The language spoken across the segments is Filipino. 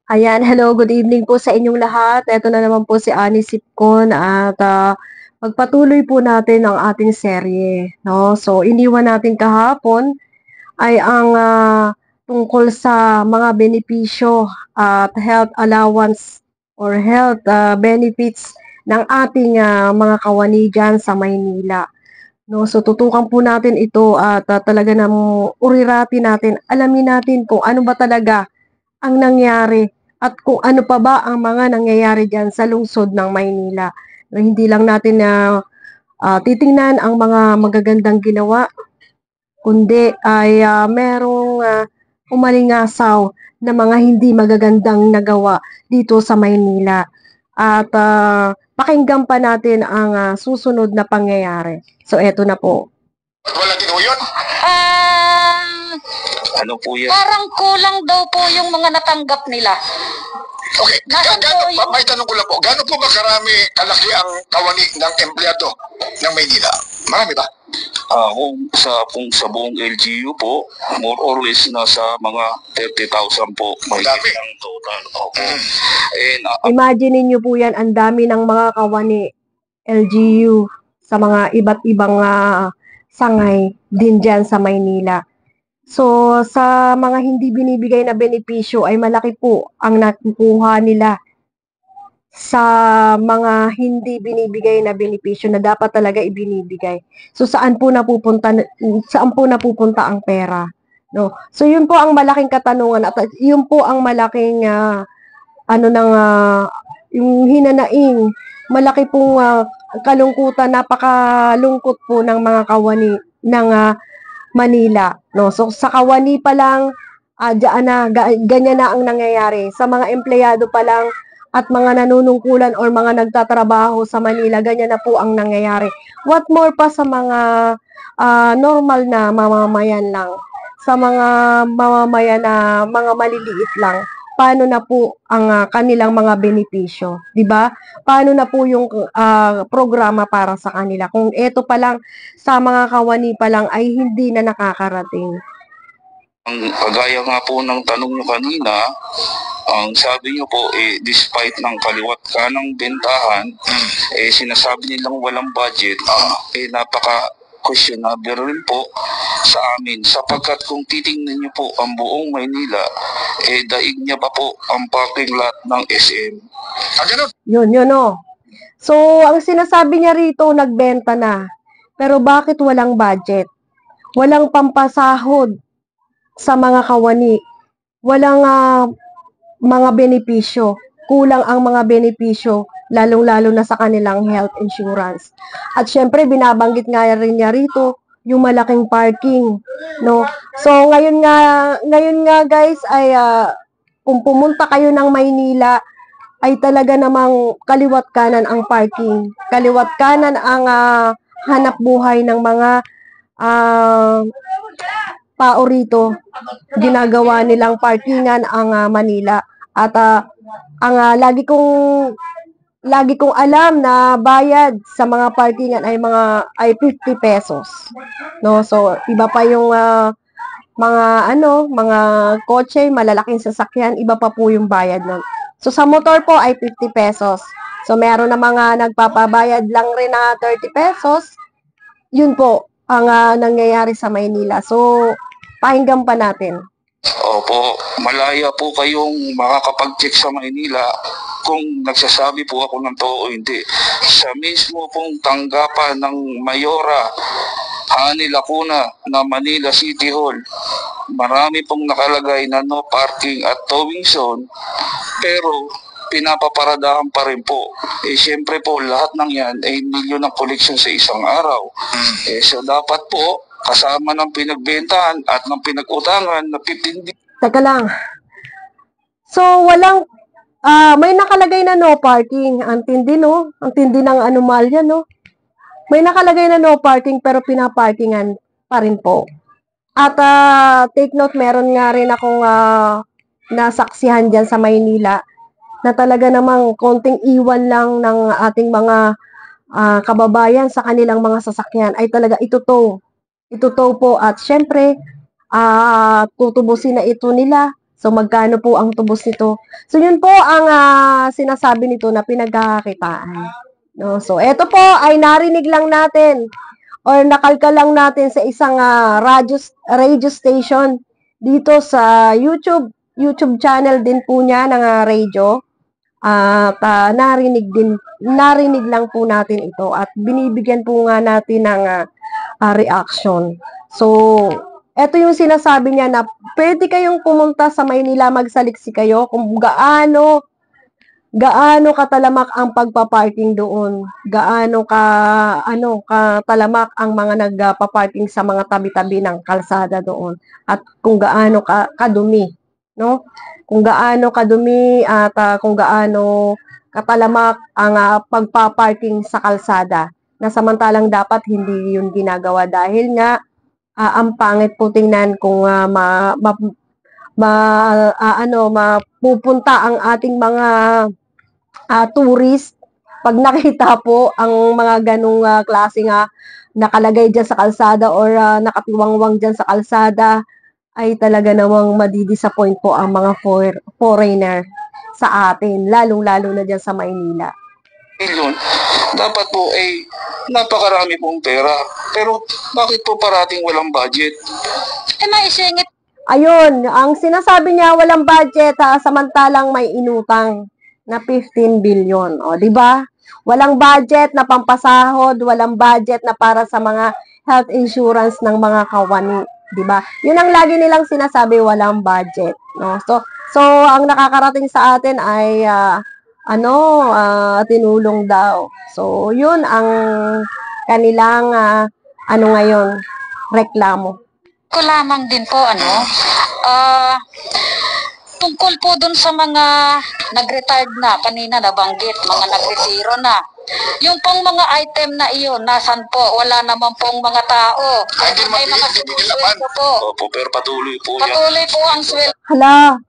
Ayan, hello, good evening po sa inyong lahat. Eto na naman po si Ani Sipcon at pagpatuloy po natin ang ating serye, no? So, iniwan natin kahapon ay ang tungkol sa mga benepisyo at health allowance or health benefits ng ating mga kawani dyan sa Maynila. No, so tutukan po natin ito at talaga namang uriratin natin, alamin natin kung ano ba talaga ang nangyari at kung ano pa ba ang mga nangyayari diyan sa lungsod ng Maynila. Na hindi lang natin na titingnan ang mga magagandang ginawa, kundi ay merong umalingasaw na mga hindi magagandang nagawa dito sa Maynila. At pakinggan pa natin ang susunod na pangyayari. So eto na po. Wala din ho yun? Ano po yan? Parang kulang daw po yung mga natanggap nila. Okay, Nasaan po yung... may tanong ko lang po, gaano po ba kalaki ang kawani ng empleyado ng Maynila? Marami ba? Kung sa buong LGU po, more or less nasa mga 30,000 po. May Dami. ang total. Opo. And Imagine niyo po yan, ang dami ng mga kawani LGU sa mga iba't ibang sangay din dyan sa Maynila. So, sa mga hindi binibigay na benepisyo ay malaki po ang nakukuha nila sa mga hindi binibigay na benepisyo na dapat talaga ibinibigay. So, saan po napupunta ang pera? No? So, yun po ang malaking katanungan at yun po ang malaking yung hinanaing, malaki pong kalungkutan, napakalungkot po ng mga kawani ng Manila, no? So sa kawani pa lang ganyan na ang nangyayari. Sa mga empleyado pa lang at mga nanunungkulan or mga nagtatrabaho sa Manila, ganyan na po ang nangyayari. What more pa sa mga normal na mamamayan lang, sa mga mamamayan na mga maliliit lang. Paano na po ang kanilang mga benepisyo, 'di ba? Paano na po yung programa para sa kanila kung ito pa lang sa mga kawani pa lang ay hindi na nakakarating. ang kagaya nga po ng tanong nyo kanina, ang sabi nyo po, despite ng kaliwat kanang bentahan, sinasabi nilang walang budget, napaka-questionable rin po sa amin. Sapagkat kung titingnan nyo po ang buong Maynila, daig niya pa po ang parking lot ng SM. Ganun? Yun, oh. So, ang sinasabi niya rito, nagbenta na. Pero bakit walang budget? Walang pampasahod sa mga kawani. Walang mga benepisyo. Kulang ang mga benepisyo, lalong-lalo na sa kanilang health insurance. At syempre, binabanggit nga rin niya rito, yung malaking parking, no? So, ngayon nga guys, ay kung pumunta kayo ng Maynila, ay talaga namang kaliwat kanan ang parking. Kaliwat kanan ang hanap buhay ng mga tao rito. Ginagawa nilang parkingan ang Manila. At ang lagi kong alam na bayad sa mga parkingan ay 50 pesos. No, so iba pa yung mga kotse, malalaking sasakyan, iba pa po yung bayad nun. So sa motor po ay 50 pesos. So meron na mga nagpapabayad lang rin na 30 pesos. Yun po ang nangyayari sa Maynila. So pakinggan pa natin. Opo, malaya po kayong makakapag-check sa Maynila kung nagsasabi po ako ng totoo o hindi. Sa mismo pong tanggapan ng Mayora, Hani Lacuna na Manila City Hall, marami pong nakalagay na no parking at towing zone, pero pinapaparadahan pa rin po. Siyempre po, lahat ng yan ay milyon ng collection sa isang araw. So dapat po, kasama ng pinagbentahan at ng pinag-utangan na 15 Teka lang. So, walang, may nakalagay na no parking. Ang tindi, no? Ang tindi ng anomalya, no? May nakalagay na no parking pero pinaparkingan pa rin po. At take note, meron nga rin akong nasaksihan dyan sa Maynila na talaga namang konting iwan lang ng ating mga kababayan sa kanilang mga sasakyan ay talaga itutow po at syempre tutubusin na ito nila So, magkano po ang tubos nito? So, yun po ang sinasabi nito na pinagkakakitaan. No? So, eto po ay narinig lang natin or nakalka lang natin sa isang radio station dito sa YouTube channel din po niya ng radio. At narinig lang po natin ito at binibigyan po nga natin ng reaction. So, eto yung sinasabi niya na pwede kayong pumunta sa Maynila, magsaliksik kayo kung gaano katalamak ang pagpaparking doon. Gaano katalamak ang mga nagpaparking sa mga tabi-tabi ng kalsada doon. At kung gaano kadumi, no? Kung gaano kadumi at kung gaano katalamak ang pagpaparking sa kalsada. Na samantalang dapat hindi yun ginagawa dahil nga ang pangit po tingnan kung mapupunta ang ating mga tourist pag nakita po ang mga ganong klaseng nakalagay dyan sa kalsada or nakatiwangwang dyan sa kalsada, ay talaga namang madidisappoint po ang mga foreigner sa atin, lalong-lalo na dyan sa Maynila. Million, dapat po ay napakarami pong pera. Pero bakit po parating walang budget? Maisingit Ayun, ang sinasabi niya walang budget samantalang may inutang na 15 billion. O, di ba? Walang budget na pampasahod, walang budget na para sa mga health insurance ng mga kawani, di ba? Yun ang lagi nilang sinasabi, walang budget, no? So ang nakakarating sa atin ay tinulong daw. So, yun ang kanilang ngayon, reklamo. ko lamang din po, tungkol po dun sa mga nag-retired na, kanina nabanggit, mga nag-retiro na. Yung pong mga item na iyon, nasan po? Wala naman pong mga tao. Hindi May mga sinusweldo po. Opo, pero patuloy po yan. Patuloy po ang sweldo. Hala,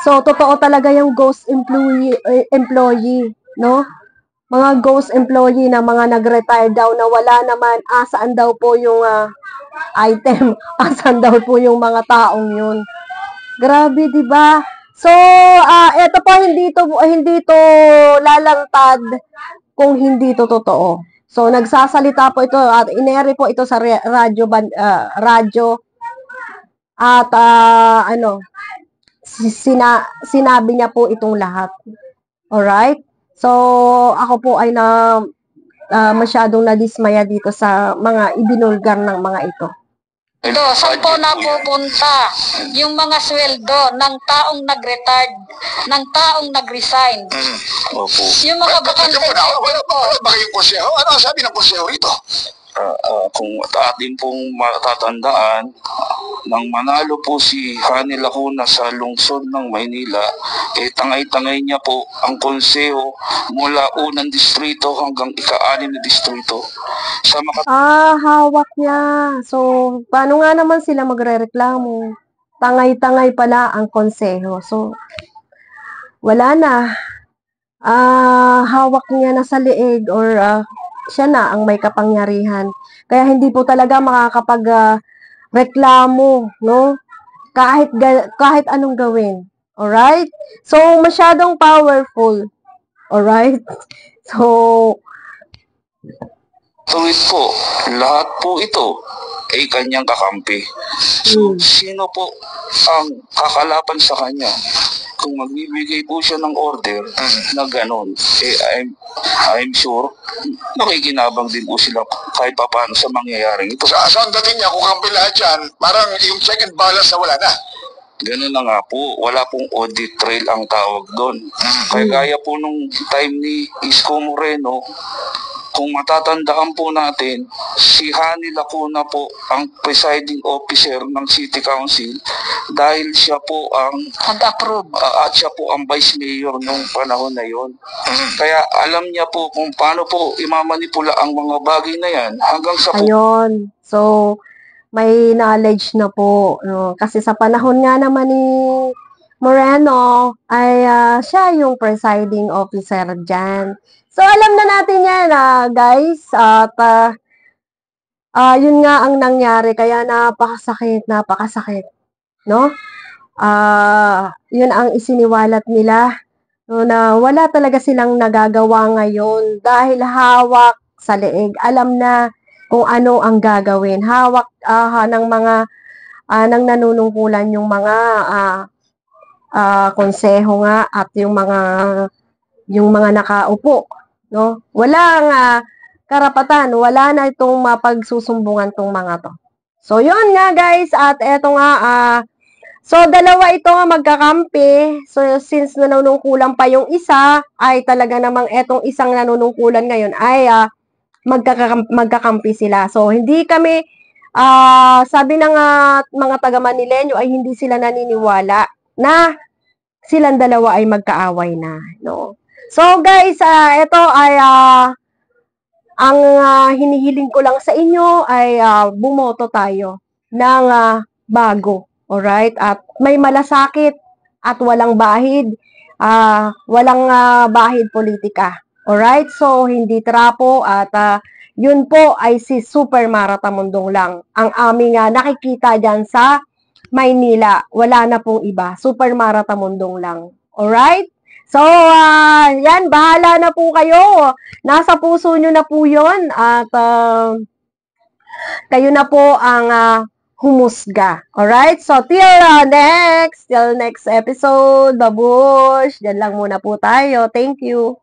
so totoo talaga yung ghost employee, no? Mga ghost employee na mga nag-retire daw na wala naman, saan daw po yung item, asan daw po yung mga taong yun. Grabe, 'di ba? So, eto po hindi to lalantad kung hindi to totoo. So, nagsasalita po ito at inere po ito sa radyo at sinabi niya po itong lahat. Alright? So, ako po ay masyadong nadismaya dito sa mga ibinulgar ng mga ito. Saan po napupunta yung mga sweldo ng taong nag-retired, ng taong nag-resign? Opo. Yung mga bakante Wala ba kayong konseho? Ano ang sabi ng konseho rito? Kung atin pong matatandaan, nang manalo po si Hani Lacuna sa lungsod ng Maynila, tangay-tangay niya po ang konseho mula unang distrito hanggang ika-6 na distrito. Sa Hawak niya. So, paano nga naman sila magrereklamo? Tangay-tangay pala ang konseho. So, wala na. Hawak niya na sa leeg or siya na ang may kapangyarihan. Kaya hindi po talaga reklamo, no? Kahit anong gawin. Alright? So, masyadong powerful. Alright? So, tuwid po, lahat po ito ay kanyang kakampi. So, sino po ang kakalaban sa kanya? Kung magbibigay po siya ng order na gano'n, I'm sure, makikinabang din po sila kahit paano sa mangyayaring ito. Saan dating niya kung kampi lahat yan, parang yung check and balance na wala na. Ganun na nga po, wala pong audit trail ang tawag doon. Kaya gaya po nung time ni Isko Moreno, kung matatandaan po natin, si Hani Lacuna po ang presiding officer ng City Council dahil siya po ang Nag-approve. at siya po ang vice mayor nung panahon na yon. Kaya alam niya po kung paano po imamanipula ang mga bagay na yan hanggang sa ayun. So, may knowledge na po. No? Kasi sa panahon nga naman ni Moreno, ay siya yung presiding officer dyan. So, alam na natin yan, guys. At yun nga ang nangyari. Kaya napakasakit. No? yun ang isiniwalat nila. No, na wala talaga silang nagagawa ngayon dahil hawak sa leeg. Alam na kung ano ang gagawin. Hawak ng mga ng nanunungkulan yung mga konseho nga at yung mga nakaupo, no? Walang karapatan, wala na itong mapagsusumbungan tong mga to. So yun nga guys, at eto nga so dalawa ito nga magkakampi. So since nanunungkulan pa yung isa, ay talaga namang etong isang nanunungkulan ngayon ay magkakampi sila. So hindi kami sabi ng mga taga Manileño ay hindi sila naniniwala na silang dalawa ay magkaaway na, no? So guys, ito ay ang hinihiling ko lang sa inyo ay bumoto tayo ng bago, alright? At may malasakit at walang bahid, walang bahid politika, alright? So hindi trapo at yun po ay si Super Mara Tamundong lang ang aming nakikita dyan sa Maynila. Wala na pong iba. Super Mara Tamundong lang. Alright? So, yan. Bahala na po kayo. Nasa puso nyo na po yun. At kayo na po ang humusga. Alright? So, till next episode. Babush. Diyan lang muna po tayo. Thank you.